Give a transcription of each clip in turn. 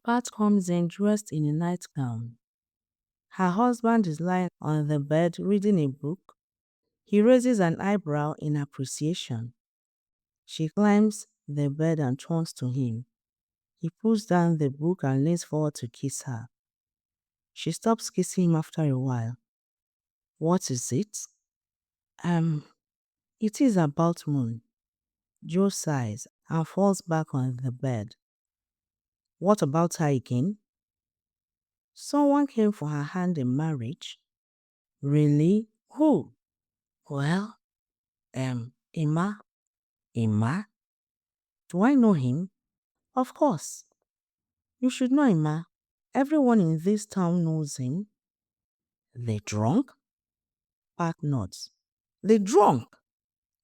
Pat comes in dressed in a nightgown. Her husband is lying on the bed reading a book. He raises an eyebrow in appreciation. She climbs the bed and turns to him. He pulls down the book and leans forward to kiss her. She stops kissing him after a while. What is it? Um, it is about Moon. Joe sighs and falls back on the bed. What about her again? Someone came for her hand in marriage. Really? Who? Well, Emma. Emma? Do I know him? Of course. You should know Emma. Everyone in this town knows him. The drunk? Pat nods. The drunk?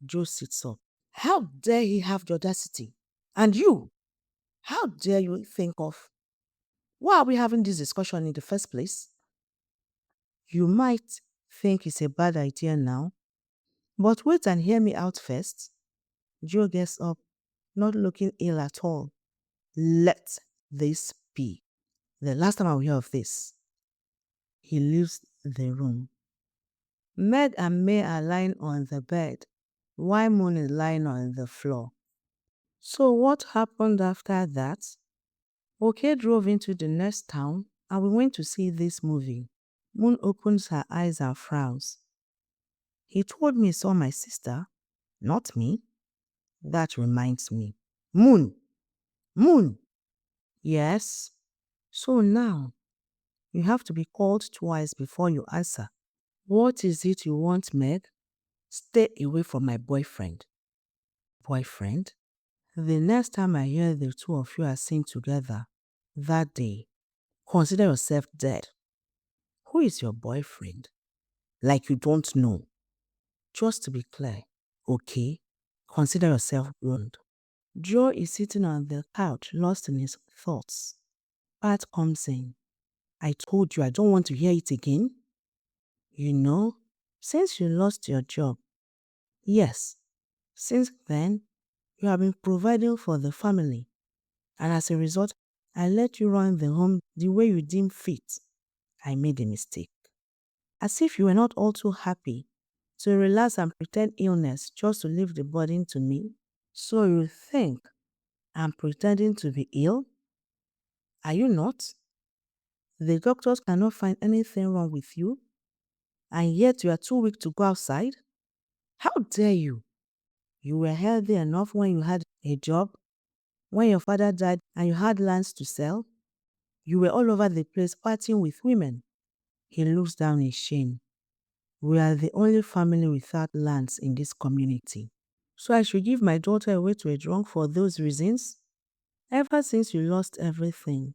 Joe sits up. How dare he have the audacity? And you? How dare you think of? Why are we having this discussion in the first place? You might think it's a bad idea now, but wait and hear me out first. Joe gets up, not looking ill at all. Let this be the last time I will hear of this. He leaves the room. Meg and May are lying on the bed, while Moon is lying on the floor. So what happened after that? OK drove into the next town and we went to see this movie. Moon opens her eyes and frowns. He told me he saw my sister, not me. That reminds me. Moon! Moon! Yes? So now, you have to be called twice before you answer. What is it you want, Meg? Stay away from my boyfriend. Boyfriend? The next time I hear the two of you are seen together, that day, consider yourself dead. Who is your boyfriend? Like you don't know. Just to be clear, okay? Consider yourself ruined. Joe is sitting on the couch, lost in his thoughts. Pat comes in. I told you I don't want to hear it again. You know, since you lost your job, yes, since then, you have been providing for the family. And as a result, I let you run the home the way you deem fit. I made a mistake. As if you were not all too happy to relax and pretend illness just to leave the burden to me. So you think I'm pretending to be ill? Are you not? The doctors cannot find anything wrong with you, and yet you are too weak to go outside? How dare you? You were healthy enough when you had a job, when your father died and you had lands to sell. You were all over the place partying with women. He looks down in shame. We are the only family without lands in this community. So I should give my daughter away to a drunk for those reasons? Ever since you lost everything,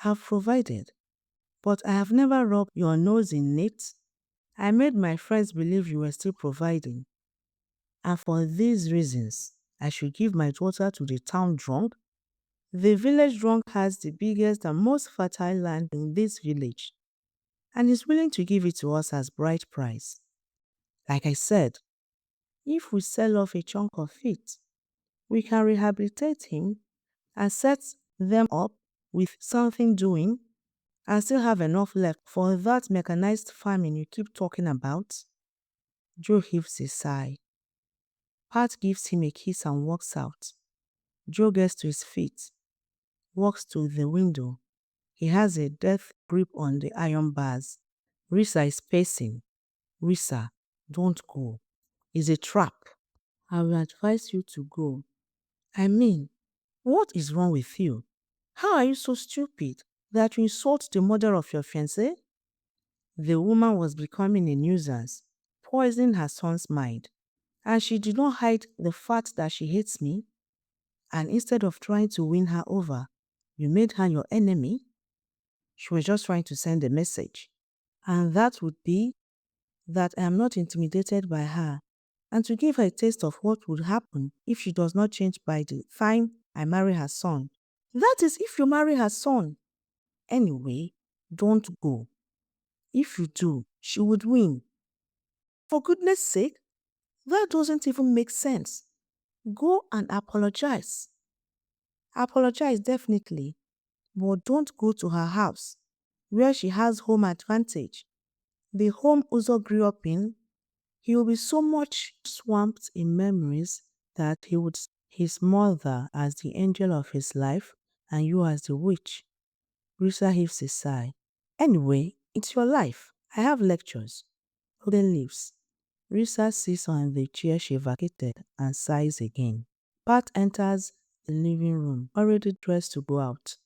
I've provided. But I have never rubbed your nose in it. I made my friends believe you were still providing. And for these reasons, I should give my daughter to the town drunk? The village drunk has the biggest and most fertile land in this village, and is willing to give it to us as bride price. Like I said, if we sell off a chunk of it, we can rehabilitate him and set them up with something doing and still have enough left for that mechanized farming you keep talking about. Joe heaves a sigh. Pat gives him a kiss and walks out. Joe gets to his feet, walks to the window. He has a death grip on the iron bars. Risa is pacing. Risa, don't go. It's a trap. I will advise you to go. I mean, what is wrong with you? How are you so stupid that you insult the mother of your fiancé? The woman was becoming a nuisance, poisoning her son's mind, and she did not hide the fact that she hates me. And instead of trying to win her over, you made her your enemy. She was just trying to send a message. And that would be that I am not intimidated by her, and to give her a taste of what would happen if she does not change by the time I marry her son. That is if you marry her son. Anyway, don't go. If you do, she would win. For goodness sake, that doesn't even make sense. Go and apologize. Apologize definitely. But don't go to her house, where she has home advantage. The home Uzo grew up in, he will be so much swamped in memories that he would see his mother as the angel of his life and you as the witch. Risa heaves a sigh. Anyway, it's your life. I have lectures. Then leaves. Risa sits on the chair she vacated and sighs again. Pat enters the living room, already dressed to go out.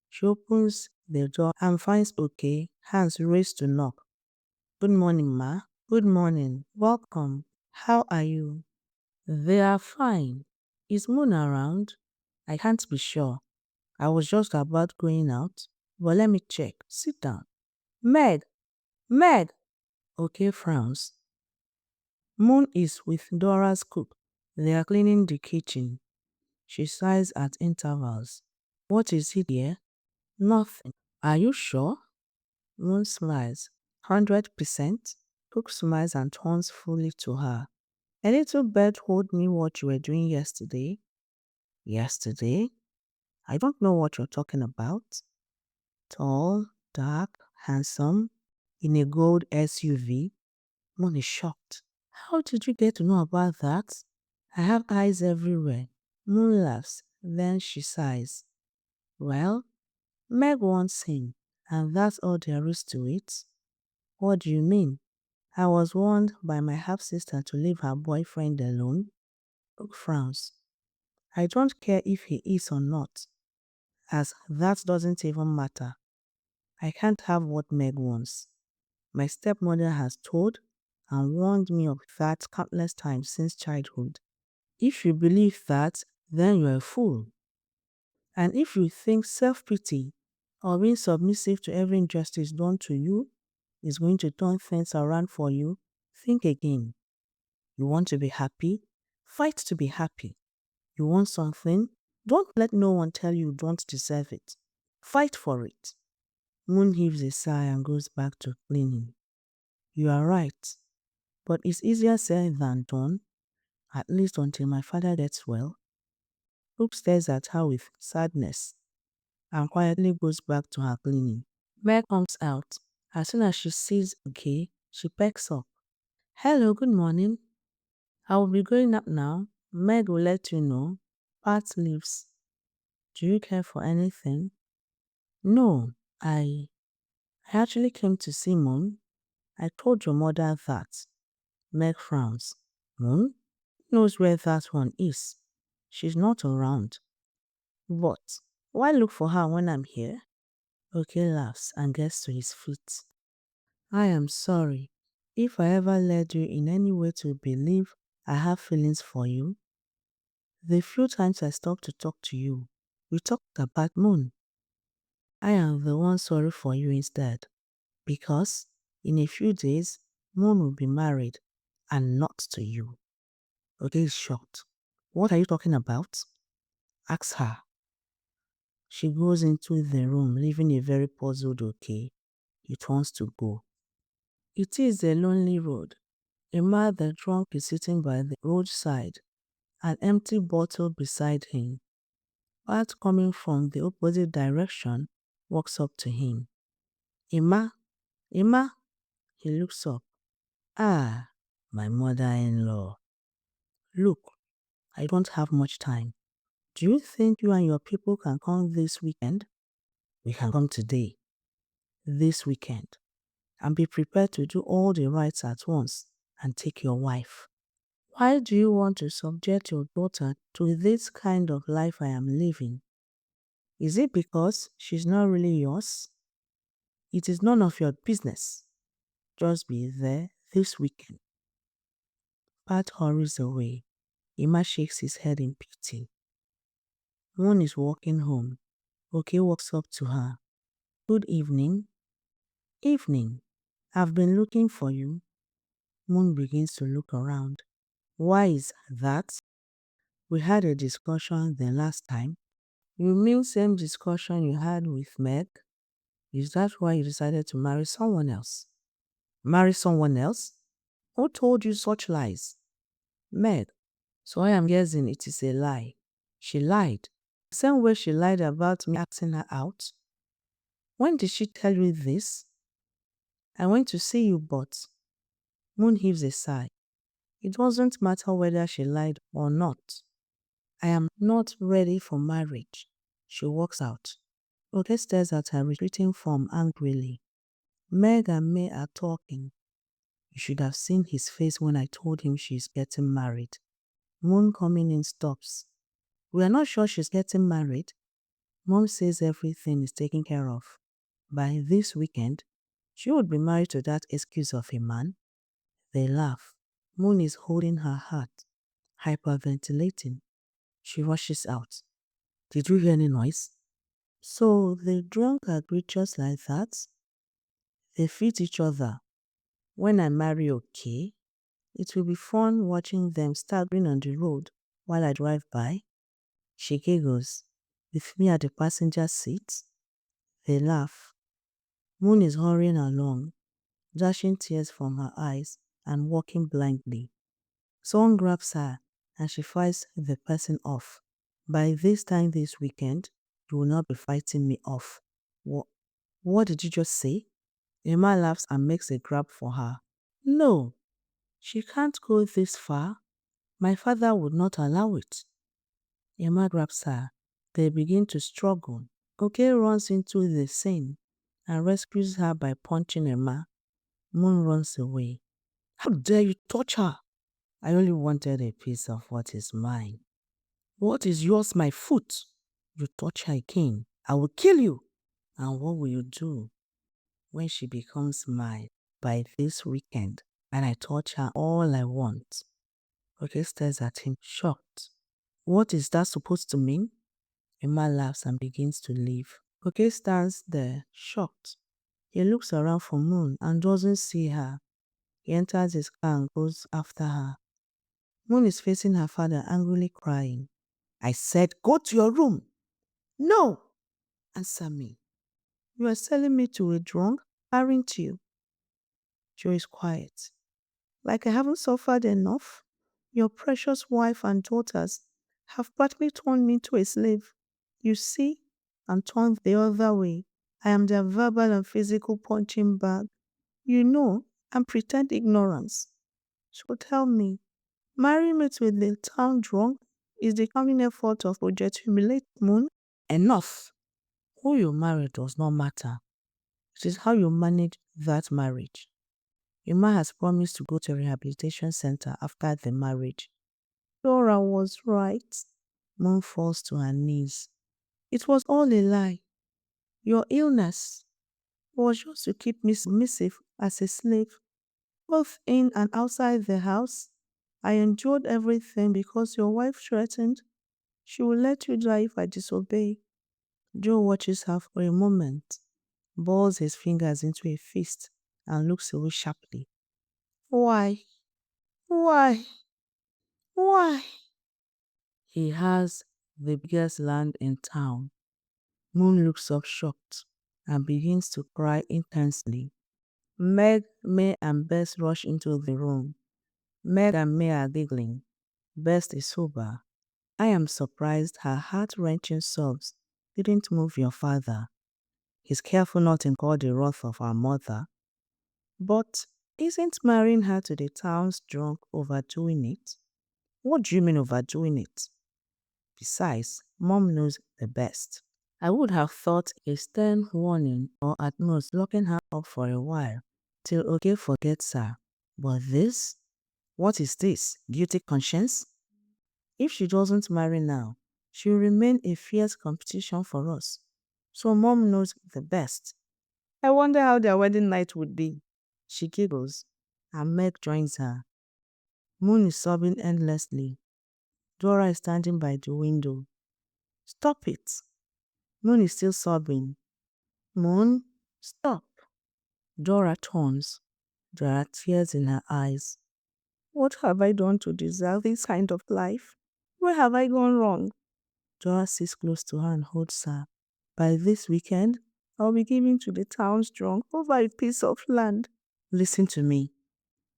She opens the door and finds Okay, hands raised to knock. Good morning, Ma. Good morning. Welcome. How are you? They are fine. Is Moon around? I can't be sure. I was just about going out, but let me check. Sit down. Meg! Meg! Okay frowns. Moon is with Dora's cook. They are cleaning the kitchen. She sighs at intervals. What is it here? Nothing. Are you sure? Moon smiles. 100%. Cook smiles and turns fully to her. A little bird told me what you were doing yesterday. Yesterday? I don't know what you're talking about. Tall, dark, handsome, in a gold SUV. Moon is shocked. How did you get to know about that? I have eyes everywhere. Moon laughs, then she sighs. Well, Meg wants him, and that's all there is to it. What do you mean? I was warned by my half-sister to leave her boyfriend alone. Brooke frowns. I don't care if he is or not, as that doesn't even matter. I can't have what Meg wants. My stepmother has told and warned me of that countless times since childhood. If you believe that, then you're a fool. And if you think self-pity or being submissive to every injustice done to you is going to turn things around for you, think again. You want to be happy? Fight to be happy. You want something? Don't let no one tell you don't deserve it. Fight for it. Moon heaves a sigh and goes back to cleaning. You are right, but it's easier said than done, at least until my father gets well. Brooke stares at her with sadness and quietly goes back to her cleaning. Meg comes out. As soon as she sees Okay, she perks up. Hello, good morning. I will be going up now. Meg will let you know. Pat leaves. Do you care for anything? No, I actually came to see Moon. I told your mother that. Meg frowns. Moon? Knows where that one is. She's not around. But why look for her when I'm here? Okay laughs and gets to his feet. I am sorry if I ever led you in any way to believe I have feelings for you. The few times I stopped to talk to you, we talked about Moon. I am the one sorry for you instead, because in a few days, Moon will be married and not to you. Okay is shocked. What are you talking about? Ask her. She goes into the room, leaving a very puzzled Okay. He turns to go. It is a lonely road. A man that drunk is sitting by the roadside, an empty bottle beside him. Pat coming from the opposite direction walks up to him. Emma, Emma, he looks up. Ah, my mother-in-law. Look, I don't have much time. Do you think you and your people can come this weekend? We can come today, this weekend, and be prepared to do all the rites at once and take your wife. Why do you want to subject your daughter to this kind of life I am living? Is it because she's not really yours? It is none of your business. Just be there this weekend. Pat hurries away. Emma shakes his head in pity. Moon is walking home. Okay walks up to her. Good evening. Evening. I've been looking for you. Moon begins to look around. Why is that? We had a discussion the last time. You mean same discussion you had with Meg? Is that why you decided to marry someone else? Marry someone else? Who told you such lies? Meg. So I am guessing it is a lie. She lied. Same way she lied about me asking her out. When did she tell you this? I went to see you, but Moon heaves a sigh. It doesn't matter whether she lied or not. I am not ready for marriage. She walks out. Oke stares at her retreating form angrily. Meg and May are talking. You should have seen his face when I told him she's getting married. Moon coming in stops. We are not sure she's getting married. Mom says everything is taken care of. By this weekend, she would be married to that excuse of a man. They laugh. Moon is holding her heart, hyperventilating. She rushes out. Did you hear any noise? So the drunk are creatures like that? They fit each other. When I marry, okay? It will be fun watching them staggering on the road while I drive by. She giggles. With me at the passenger seat. They laugh. Moon is hurrying along, dashing tears from her eyes and walking blindly. Someone grabs her and she fights the person off. By this time this weekend, you will not be fighting me off. What did you just say? Emma laughs and makes a grab for her. No, she can't go this far. My father would not allow it. Emma grabs her. They begin to struggle. Oke runs into the scene and rescues her by punching Emma. Moon runs away. How dare you touch her? I only wanted a piece of what is mine. What is yours, my foot? You touch her again, I will kill you. And what will you do when she becomes mine by this weekend and I touch her all I want? Oke stares at him, shocked. What is that supposed to mean? Emma laughs and begins to leave. Oke stands there, shocked. He looks around for Moon and doesn't see her. He enters his car and goes after her. Moon is facing her father, angrily crying. I said, go to your room. No! Answer me. You are selling me to a drunk, aren't you? Joe is quiet. Like I haven't suffered enough? Your precious wife and daughters have practically turned me into a slave. You see, I'm turned the other way. I am their verbal and physical punching bag. You know, and pretend ignorance. So tell me, marrying me to the town drunk is the coming effort of Project Humiliate Moon? Enough. Who you marry does not matter. It is how you manage that marriage. Emma has promised to go to a rehabilitation center after the marriage. Dora was right. Moon falls to her knees. It was all a lie. Your illness was just to keep me submissive as a slave, both in and outside the house. I endured everything because your wife threatened she will let you die if I disobey. Joe watches her for a moment, balls his fingers into a fist, and looks away sharply. Why? Why? Why? He has the biggest land in town. Moon looks up shocked and begins to cry intensely. Meg, May, and Bess rush into the room. Meg and May are giggling. Bess is sober. I am surprised her heart-wrenching sobs didn't move your father. He's careful not to incur the wrath of our mother. But isn't marrying her to the town's drunk overdoing it? What do you mean overdoing it? Besides, Mom knows the best. I would have thought a stern warning or at most locking her up for a while till Oke forgets her. But this? What is this? Guilty conscience? If she doesn't marry now, she will remain a fierce competition for us. So Mom knows the best. I wonder how their wedding night would be. She giggles, and Meg joins her. Moon is sobbing endlessly. Dora is standing by the window. Stop it. Moon is still sobbing. Moon, stop. Dora turns. There are tears in her eyes. What have I done to deserve this kind of life? Where have I gone wrong? Dora sits close to her and holds her. By this weekend, I'll be giving to the town's drunk over a piece of land. Listen to me.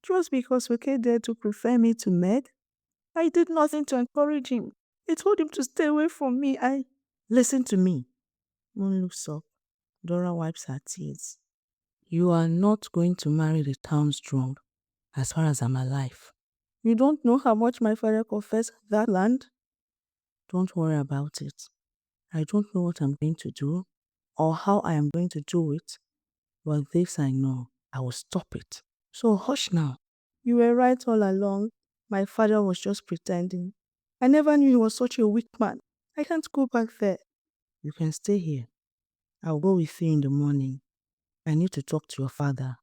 Just because Oke dared to prefer me to Meg, I did nothing to encourage him. I told him to stay away from me. Listen to me. Moon looks up. Dora wipes her tears. You are not going to marry the town's drunk as far as I'm alive. You don't know how much my father confessed that land? Don't worry about it. I don't know what I'm going to do or how I am going to do it, but this I know, I will stop it. So hush now. You were right all along. My father was just pretending. I never knew he was such a weak man. I can't go back there. You can stay here. I'll go with you in the morning. I need to talk to your father.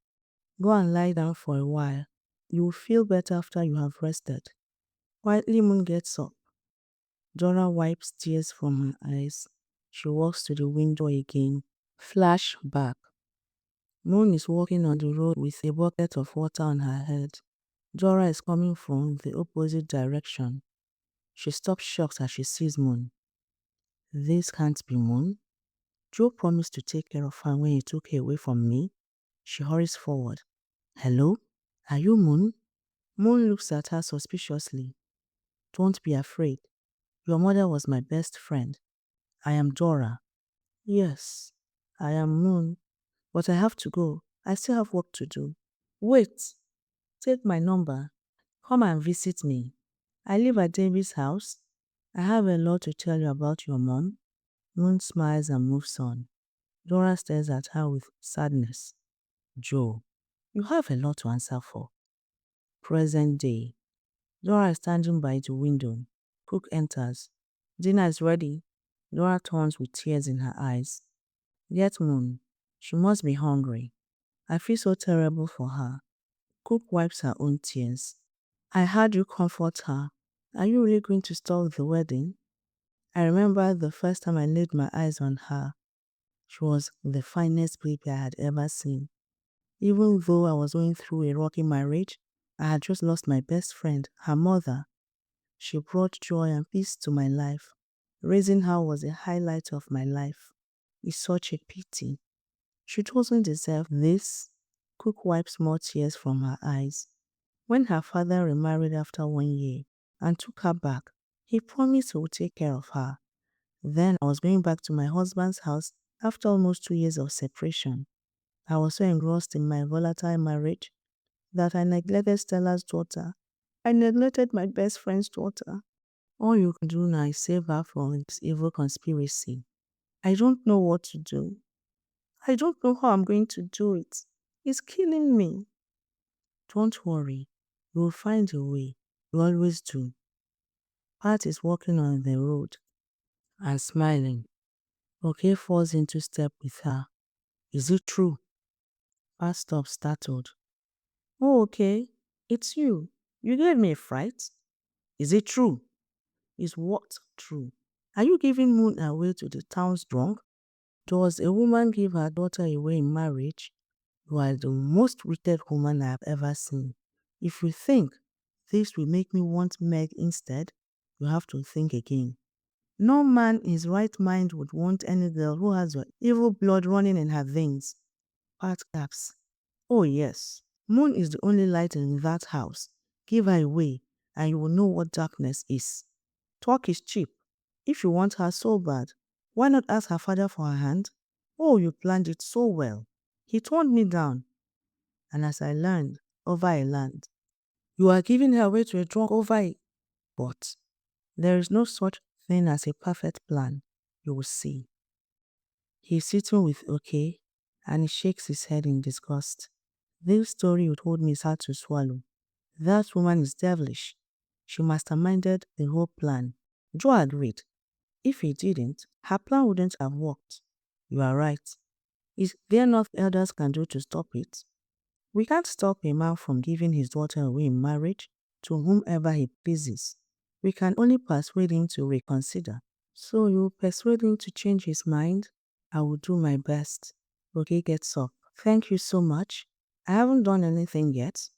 Go and lie down for a while. You will feel better after you have rested. Quietly, Moon gets up. Dora wipes tears from her eyes. She walks to the window again. Flashback. Moon is walking on the road with a bucket of water on her head. Dora is coming from the opposite direction. She stops shocked as she sees Moon. This can't be Moon. Joe promised to take care of her when he took her away from me. She hurries forward. Hello? Are you Moon? Moon looks at her suspiciously. Don't be afraid. Your mother was my best friend. I am Dora. Yes, I am Moon. But I have to go. I still have work to do. Wait. Take my number. Come and visit me. I live at David's house. I have a lot to tell you about your mom. Moon smiles and moves on. Dora stares at her with sadness. Joe, you have a lot to answer for. Present day. Dora is standing by the window. Cook enters. Dinner is ready. Dora turns with tears in her eyes. Yet Moon, she must be hungry. I feel so terrible for her. Cook wipes her own tears. I heard you comfort her. Are you really going to stop the wedding? I remember the first time I laid my eyes on her. She was the finest baby I had ever seen. Even though I was going through a rocky marriage, I had just lost my best friend, her mother. She brought joy and peace to my life. Raising her was a highlight of my life. It's such a pity. She doesn't deserve this. Cook wipes more tears from her eyes. When her father remarried after 1 year and took her back, he promised he would take care of her. Then I was going back to my husband's house after almost 2 years of separation. I was so engrossed in my volatile marriage that I neglected Stella's daughter. I neglected my best friend's daughter. All you can do now is save her from this evil conspiracy. I don't know what to do. I don't know how I'm going to do it. It's killing me. Don't worry. You will find a way. You always do. Pat is walking on the road and smiling. Okay falls into step with her. Is it true? Pat stops startled. Oh, okay. It's you. You gave me a fright. Is it true? Is what true? Are you giving Moon away to the town's drunk? Does a woman give her daughter away in marriage? You are the most wicked woman I have ever seen. If you think this will make me want Meg instead, you have to think again. No man in his right mind would want any girl who has your evil blood running in her veins. Pat gaps. Oh yes, Moon is the only light in that house. Give her away, and you will know what darkness is. Talk is cheap. If you want her so bad, why not ask her father for her hand? Oh, you planned it so well. He turned me down. And as I learned, over a land. You are giving her away to a drunk over a... But there is no such thing as a perfect plan. You will see. He's sitting with okay, and he shakes his head in disgust. This story would hold me is hard to swallow. That woman is devilish. She masterminded the whole plan. Joe agreed. If he didn't, her plan wouldn't have worked. You are right. Is there nothing others can do to stop it? We can't stop a man from giving his daughter away in marriage to whomever he pleases. We can only persuade him to reconsider. So you persuade him to change his mind? I will do my best. Okay, gets up. Thank you so much. I haven't done anything yet.